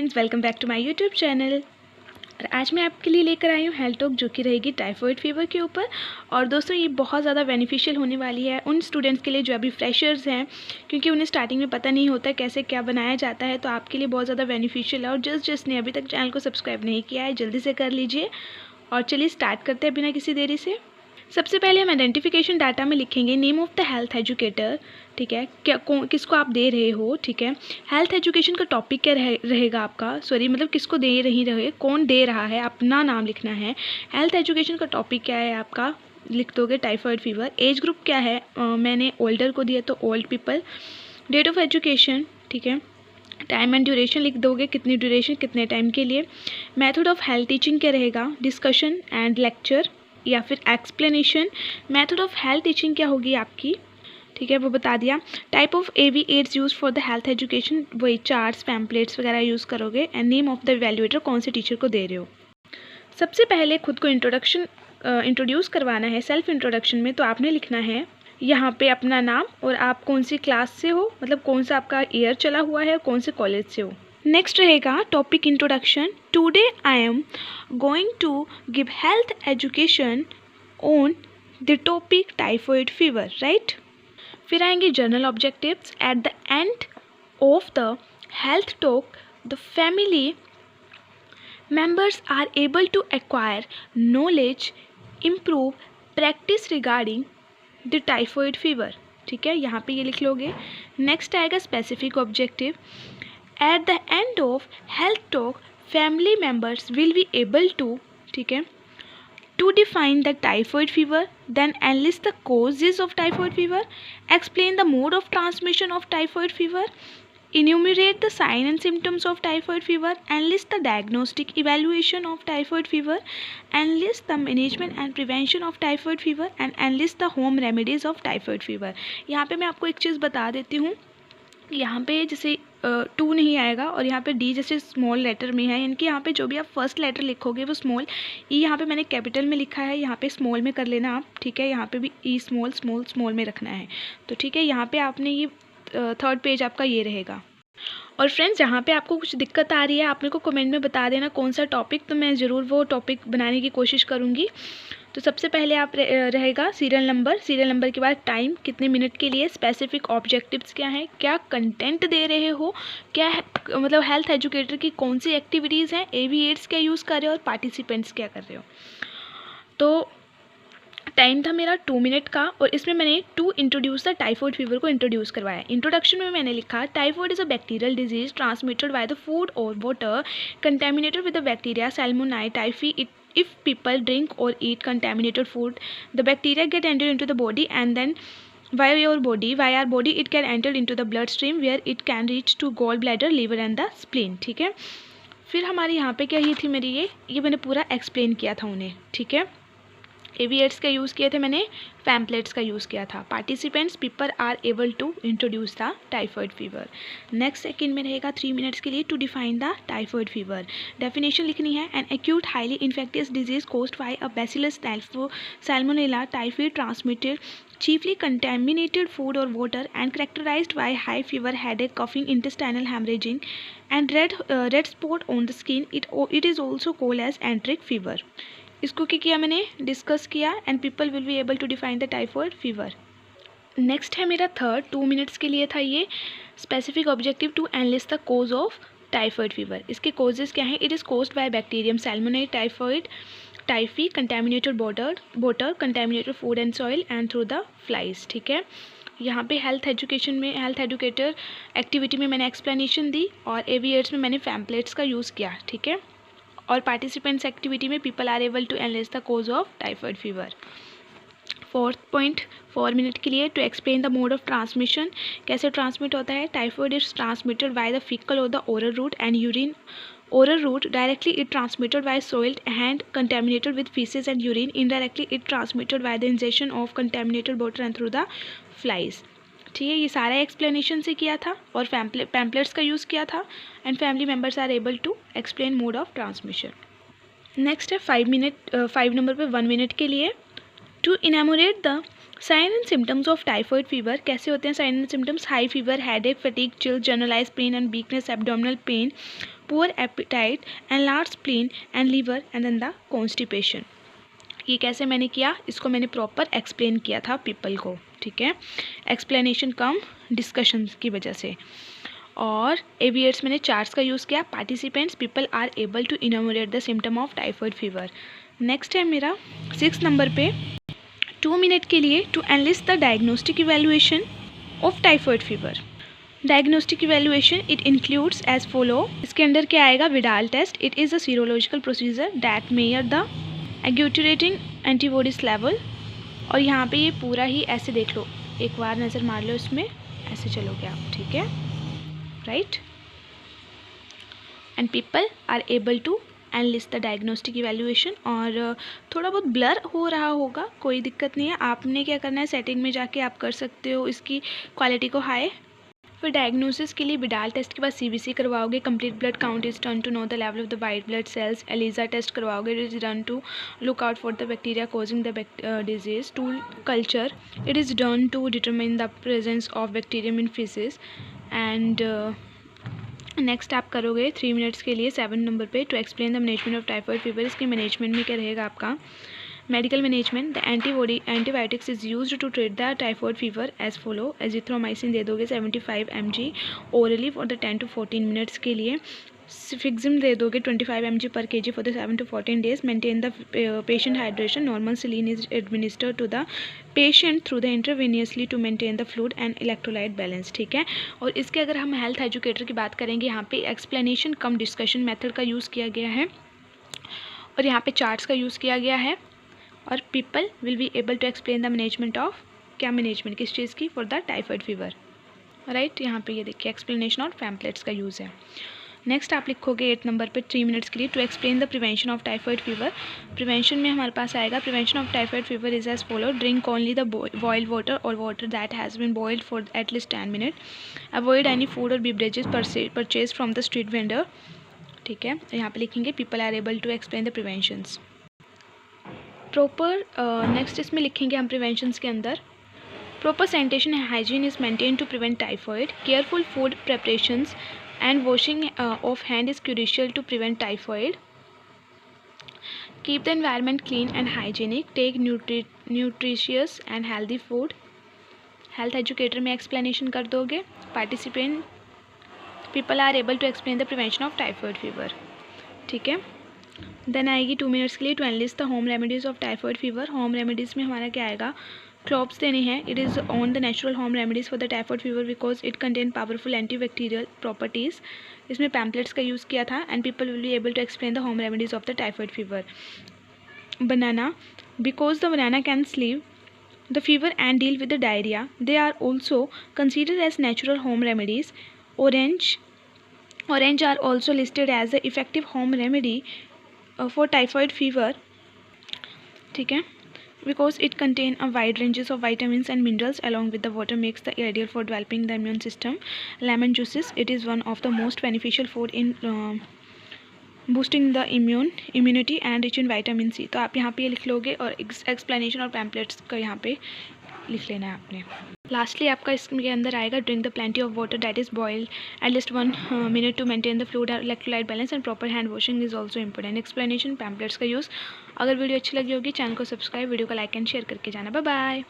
Friends, welcome back to my YouTube channel. और आज मैं आपके लिए लेकर आई हूँ हेल्थ टॉक, जो कि रहेगी टाइफाइड फीवर के ऊपर। और दोस्तों, ये बहुत ज़्यादा बेनिफिशियल होने वाली है उन स्टूडेंट्स के लिए जो अभी फ्रेशर्स हैं, क्योंकि उन्हें स्टार्टिंग में पता नहीं होता कैसे क्या बनाया जाता है। तो आपके लिए बहुत ज़्यादा बेनिफिशियल है। और जिसने अभी तक चैनल को सब्सक्राइब नहीं किया है, जल्दी से कर लीजिए। और चलिए स्टार्ट करते हैं बिना किसी देरी से। सबसे पहले हम आइडेंटिफिकेशन डाटा में लिखेंगे name of the health educator. ठीक है, किसको आप दे रहे हो। ठीक है, हेल्थ एजुकेशन का टॉपिक क्या रहेगा आपका, मतलब किसको दे रहे, कौन दे रहा है, अपना नाम लिखना है। हेल्थ एजुकेशन का टॉपिक क्या है आपका, लिख दोगे टाइफाइड फीवर। एज ग्रुप क्या है, मैंने ओल्डर को दिया तो old people. Date of education, ठीक है। टाइम एंड ड्यूरेशन लिख दोगे, कितनी ड्यूरेशन, कितने टाइम के लिए। मेथड ऑफ हेल्थ टीचिंग क्या रहेगा, डिस्कशन एंड लेक्चर या फिर explanation. Method of health teaching क्या होगी आपकी, ठीक है, वो बता दिया। Type of AV aids use for the health education, वही चार्ट्स पैम्पलेट्स वगैरह यूज़ करोगे। And name of the evaluator, कौन से टीचर को दे रहे हो। सबसे पहले खुद को इंट्रोड्यूस करवाना है। सेल्फ इंट्रोडक्शन में तो आपने लिखना है यहाँ पे अपना नाम और आप कौन सी क्लास से हो, मतलब कौन सा आपका ईयर चला हुआ है, कौन से कॉलेज से हो। नेक्स्ट रहेगा topic introduction. Today I am going to give health education on the topic typhoid fever, right. फिर आएंगे general objectives. At the end of the health talk, the family members are able to acquire knowledge, improve practice regarding the typhoid fever। ठीक है, यहाँ पे ये लिख लोगे। Next आएगा specific objective. At the end of health talk, family members will be able to, ठीक है, to define the typhoid fever, then enlist the causes of typhoid fever, explain the mode of transmission of typhoid fever, enumerate the signs and symptoms of typhoid fever, enlist the diagnostic evaluation of typhoid fever, enlist the management and prevention of typhoid fever, and enlist the home remedies of typhoid fever। यहाँ पे मैं आपको एक चीज़ बता देती हूँ, यहाँ पे जैसे 2 नहीं आएगा और यहाँ पे डी जैसे स्मॉल लेटर में है, इनके यहाँ पे जो भी आप फर्स्ट लेटर लिखोगे वो स्मॉल। ई यहाँ पे मैंने कैपिटल में लिखा है, यहाँ पे स्मॉल में कर लेना आप, ठीक है। यहाँ पे भी ई स्मॉल स्मॉल स्मॉल में रखना है। तो ठीक है, यहाँ पे आपने ये थर्ड पेज आपका ये रहेगा। और फ्रेंड्स, यहाँ पे आपको कुछ दिक्कत आ रही है, आप मेरे को कमेंट में बता देना कौन सा टॉपिक, तो मैं ज़रूर वो टॉपिक बनाने की कोशिश करूँगी। तो सबसे पहले आप रहेगा सीरियल नंबर के बाद टाइम, कितने मिनट के लिए, स्पेसिफिक ऑब्जेक्टिव्स क्या हैं, क्या कंटेंट दे रहे हो, क्या है, मतलब हेल्थ एजुकेटर की कौन सी एक्टिविटीज़ हैं, एविएट्स क्या यूज़ कर रहे हो और पार्टिसिपेंट्स क्या कर रहे हो। तो टाइम था मेरा 2 मिनट का, और इसमें मैंने to introduce the typhoid fever को इंट्रोड्यूस करवाया। इंट्रोडक्शन में मैंने लिखा typhoid is a bacterial disease transmitted by the food और water contaminated with the bacteria Salmonella typhi. If people drink or eat contaminated food, the bacteria get entered into the body, and then via our body it can enter into the bloodstream, where it can reach to gallbladder, liver and the spleen। ठीक है, फिर हमारे यहाँ पे क्या ये थी मेरी ये मैंने पूरा एक्सप्लेन किया था उन्हें, ठीक है। एविएट्स का यूज़ किए थे मैंने, पैम्पलेट्स का यूज़ किया था। Participants people are able to introduce the typhoid fever. Next second में रहेगा 3 मिनट्स के लिए to define the typhoid fever. Definition लिखनी है, an acute highly infectious disease caused by a bacillus Salmonella typhi transmitted chiefly contaminated food or water and characterized by high fever, headache, coughing, intestinal hemorrhaging and red spot on the skin। It is also called as enteric fever। इसको क्या किया मैंने, discuss किया, and people will be able to define the typhoid fever. Next है मेरा third, 2 minutes के लिए था ये, specific objective to enlist the cause of typhoid fever. इसके कोजेज क्या हैं, it is caused by bacterium salmonella typhoid typhi contaminated water contaminated food and soil and through the flies. ठीक है, यहाँ पे हेल्थ एजुकेशन में, हेल्थ एजुकेटर एक्टिविटी में मैंने एक्सप्लेनेशन दी, और एविएट्स में मैंने पैम्पलेट्स का यूज़ किया, ठीक है। और पार्टिसिपेंट्स एक्टिविटी में people are able to analyse the cause of typhoid fever. 4th point 4 minute के लिए to explain the mode of transmission, कैसे ट्रांसमिट होता है। Typhoid is transmitted by the faecal और the oral route and urine. Oral route, directly it transmitted by soiled hand contaminated with feces and urine. Indirectly it transmitted by the ingestion of contaminated water and through the flies। ठीक है, ये सारा explanation से किया था और pamphlets का use किया था, and family members are able to explain mode of transmission. Next है 5 नंबर पे 1 मिनट के लिए to enumerate the sign and symptoms of typhoid fever. कैसे होते हैं sign and symptoms, high fever, headache, fatigue, chill, generalise pain and weakness, abdominal pain, poor appetite, enlarge spleen and liver and then the constipation. ये कैसे मैंने किया, इसको मैंने proper explain किया था पीपल को, ठीक है। एक्सप्लेनेशन कम डिस्कशन की वजह से। और एवियर्स मैंने चार्ट्स का यूज़ किया। Participants people are able to enumerate the symptom of typhoid fever. Next है मेरा 6 नंबर पे 2 मिनट के लिए to analyst the diagnostic evaluation of typhoid fever. Diagnostic evaluation it includes as follow. इसके अंदर क्या आएगा, Widal test. It is a serological procedure that measure the agglutinating antibodies level. और यहाँ पे ये पूरा ही ऐसे देख लो, एक बार नज़र मार लो इसमें, ऐसे चलोगे आप, ठीक है, right. And people are able to analyst the diagnostic evaluation. और थोड़ा बहुत ब्लर हो रहा होगा, कोई दिक्कत नहीं है, आपने क्या करना है, सेटिंग में जाके आप कर सकते हो इसकी क्वालिटी को हाई। फिर डायग्नोसिस के लिए विडाल टेस्ट के बाद सीबीसी करवाओगे। Complete blood count is done to know the level of the white blood cells. ELISA test करवाओगे। It is done to look out for the bacteria causing the disease. Stool culture it is done to determine the presence of bacterium in faeces. And next आप करोगे 3 minutes के लिए 7 number पे to explain the management of typhoid fever. इसके management में क्या रहेगा आपका, medical management. The antibiotics is used to treat the typhoid fever as follow. Azithromycin दे दोगे 75 mg orally for the 10 to 14 minutes के लिए। सिफिक्सिम दे दोगे 25 mg per kg for the 7 to 14 days। Maintain the patient hydration. Normal saline is administered to the patient through the intravenously to maintain the fluid and electrolyte balance, ठीक है। और इसके अगर हम हेल्थ एजुकेटर की बात करेंगे, यहाँ पे एक्सप्लेनेशन कम डिस्कशन मेथड का यूज़ किया गया है और यहाँ पे चार्ट्स का यूज़ किया गया है। और people will be able to explain the management of, क्या मैनेजमेंट किस चीज़ की, for the typhoid fever, right. यहाँ पे ये देखिए एक्सप्लेनेशन और पैम्पलेट्स का यूज़ है। नेक्स्ट आप लिखोगे 8 नंबर पे 3 मिनट्स के लिए to explain the prevention of typhoid fever. Prevention में हमारे पास आएगा, prevention of typhoid fever is as follow. Drink only the boiled water और water that has been boiled for at least 10 minute. Avoid any food और beverages purchase from the street vendor, ठीक है। यहाँ पे लिखेंगे people are able to explain the preventions proper. Next इसमें लिखेंगे हम प्रिवेंशंस के अंदर, proper sanitation and hygiene is maintain to prevent typhoid. Careful food preparations and washing of hand is crucial to prevent typhoid. Keep the environment clean and hygienic. Take nutritious and healthy food. Health educator में explanation कर दोगे। Participant people are able to explain the prevention of typhoid fever, ठीक है। Then आएगी 2 minutes के लिए to analyst the home remedies of typhoid fever. Home remedies में हमारा क्या आएगा, क्लोव्स देने हैं। It is on the natural home remedies for the typhoid fever because it contain powerful antibacterial properties. इसमें पैम्पलेट्स का यूज़ किया था। And people will be able to explain the home remedies of the typhoid fever. Banana because the banana can sleeve the fever and deal with the diarrhoea, they are also considered as natural home remedies. Orange are also listed as the effective home remedy for typhoid fever, ठीक है, because it contain a wide ranges of vitamins and minerals along with the water makes the ideal for developing the immune system. Lemon juices, it is one of the most beneficial food in boosting the immunity and rich in vitamin C। तो आप यहाँ पे लिख लोगे और explanation और pamphlets का यहाँ पे लिख लेना है आपने। लास्टली आपका इसके अंदर आएगा drink the plenty of water that is boiled at least 1 minute to maintain the fluid electrolyte balance and proper hand washing is also important. Explanation pamphlets का यूज़। अगर वीडियो अच्छी लगी होगी चैनल को सब्सक्राइब, वीडियो को like and share करके जाना। Bye bye.